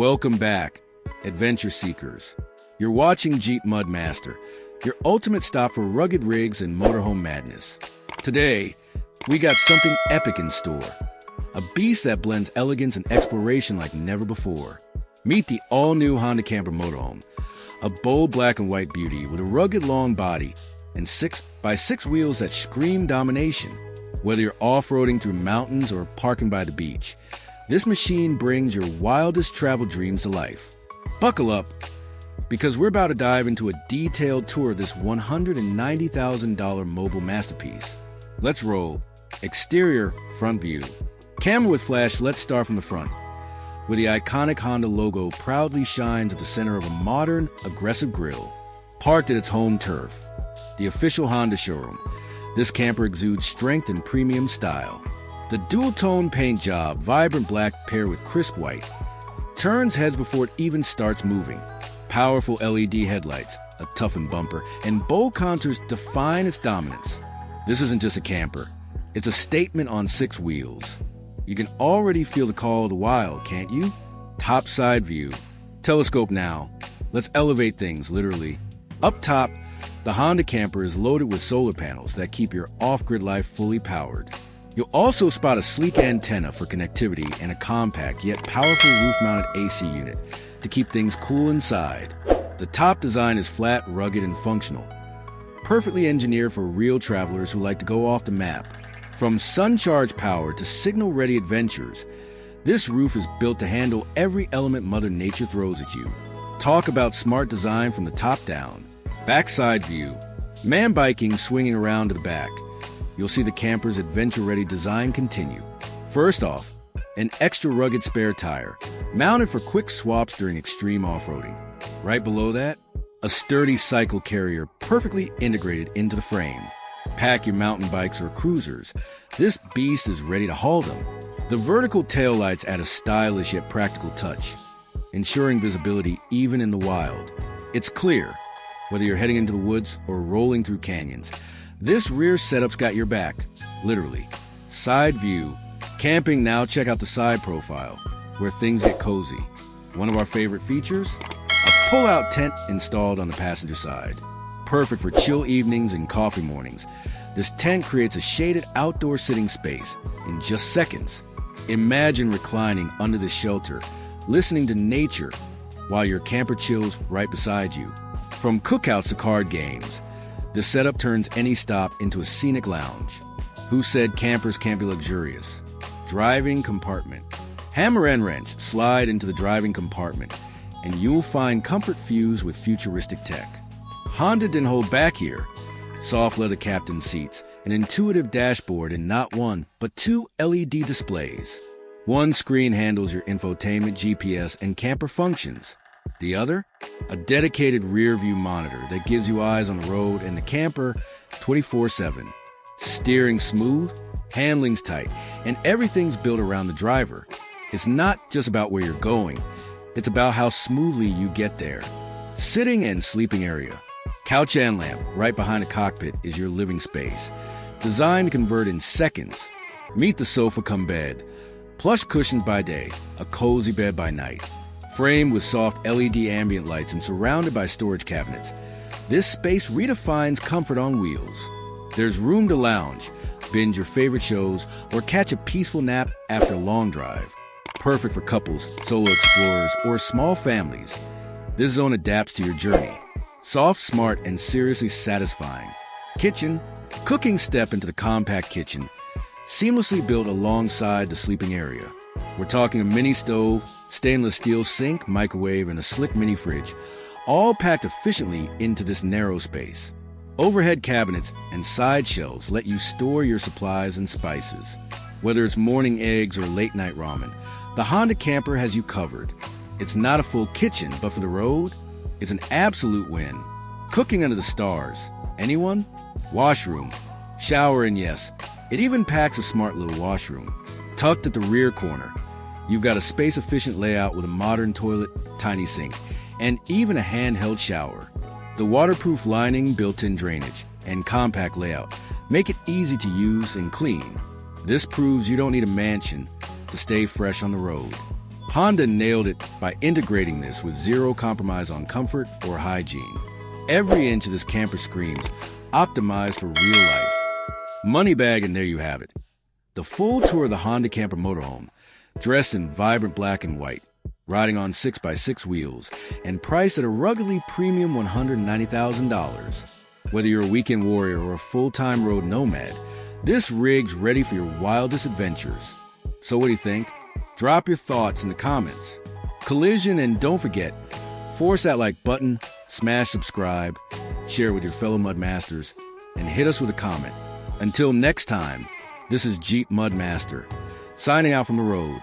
Welcome back, adventure seekers. You're watching Jeep Mudmaster, your ultimate stop for rugged rigs and motorhome madness. Today, we got something epic in store. A beast that blends elegance and exploration like never before. Meet the all-new Honda Camper Motorhome, a bold black and white beauty with a rugged long body and 6x6 wheels that scream domination. Whether you're off-roading through mountains or parking by the beach, this machine brings your wildest travel dreams to life. Buckle up, because we're about to dive into a detailed tour of this $190,000 mobile masterpiece. Let's roll. Exterior, front view. Camera with flash, let's start from the front, where the iconic Honda logo proudly shines at the center of a modern, aggressive grille, parked at its home turf, the official Honda showroom. This camper exudes strength and premium style. The dual-tone paint job, vibrant black paired with crisp white, turns heads before it even starts moving. Powerful LED headlights, a toughened bumper, and bold contours define its dominance. This isn't just a camper. It's a statement on 6 wheels. You can already feel the call of the wild, can't you? Top side view. Telescope now. Let's elevate things, literally. Up top, the Honda camper is loaded with solar panels that keep your off-grid life fully powered. You'll also spot a sleek antenna for connectivity and a compact yet powerful roof-mounted AC unit to keep things cool inside. The top design is flat, rugged, and functional, perfectly engineered for real travelers who like to go off the map. From sun-charged power to signal-ready adventures, this roof is built to handle every element Mother Nature throws at you. Talk about smart design from the top down. Backside view. Man biking swinging around to the back. You'll see the camper's adventure-ready design continue. First off, an extra rugged spare tire, mounted for quick swaps during extreme off-roading. Right below that, a sturdy cycle carrier perfectly integrated into the frame. Pack your mountain bikes or cruisers. This beast is ready to haul them. The vertical taillights add a stylish yet practical touch, ensuring visibility even in the wild. It's clear, whether you're heading into the woods or rolling through canyons, this rear setup's got your back, literally. Side view. Camping now, check out the side profile, where things get cozy. One of our favorite features? A pull-out tent installed on the passenger side. Perfect for chill evenings and coffee mornings. This tent creates a shaded outdoor sitting space in just seconds. Imagine reclining under the shelter, listening to nature, while your camper chills right beside you. From cookouts to card games, the setup turns any stop into a scenic lounge. Who said campers can't be luxurious? Driving compartment. Hammer and wrench slide into the driving compartment, and you'll find comfort fused with futuristic tech. Honda didn't hold back here. Soft leather captain seats, an intuitive dashboard, and not one, but 2 LED displays. One screen handles your infotainment, GPS, and camper functions. The other, a dedicated rear-view monitor that gives you eyes on the road and the camper 24/7. Steering smooth, handling's tight, and everything's built around the driver. It's not just about where you're going, it's about how smoothly you get there. Sitting and sleeping area. Couch and lamp right behind the cockpit is your living space, designed to convert in seconds. Meet the sofa cum bed. Plush cushions by day, a cozy bed by night. Framed with soft LED ambient lights and surrounded by storage cabinets, this space redefines comfort on wheels. There's room to lounge, binge your favorite shows, or catch a peaceful nap after a long drive. Perfect for couples, solo explorers, or small families. This zone adapts to your journey. Soft, smart, and seriously satisfying. Kitchen. Cooking step into the compact kitchen, seamlessly built alongside the sleeping area. We're talking a mini stove, stainless steel sink, microwave, and a slick mini fridge, all packed efficiently into this narrow space. Overhead cabinets and side shelves let you store your supplies and spices. Whether it's morning eggs or late-night ramen, the Honda camper has you covered. It's not a full kitchen, but for the road, it's an absolute win. Cooking under the stars. Anyone? Washroom. Shower, and yes, it even packs a smart little washroom. Tucked at the rear corner, you've got a space-efficient layout with a modern toilet, tiny sink, and even a handheld shower. The waterproof lining, built-in drainage, and compact layout make it easy to use and clean. This proves you don't need a mansion to stay fresh on the road. Honda nailed it by integrating this with zero compromise on comfort or hygiene. Every inch of this camper screams, optimized for real life. Money bag, and there you have it. The full tour of the Honda Camper Motorhome, dressed in vibrant black and white, riding on 6x6 wheels, and priced at a ruggedly premium $190,000. Whether you're a weekend warrior or a full-time road nomad, this rig's ready for your wildest adventures. So what do you think? Drop your thoughts in the comments. Collision, and don't forget, force that like button, smash subscribe, share with your fellow Mudmasters, and hit us with a comment. Until next time, this is Jeep Mudmaster, signing out from the road.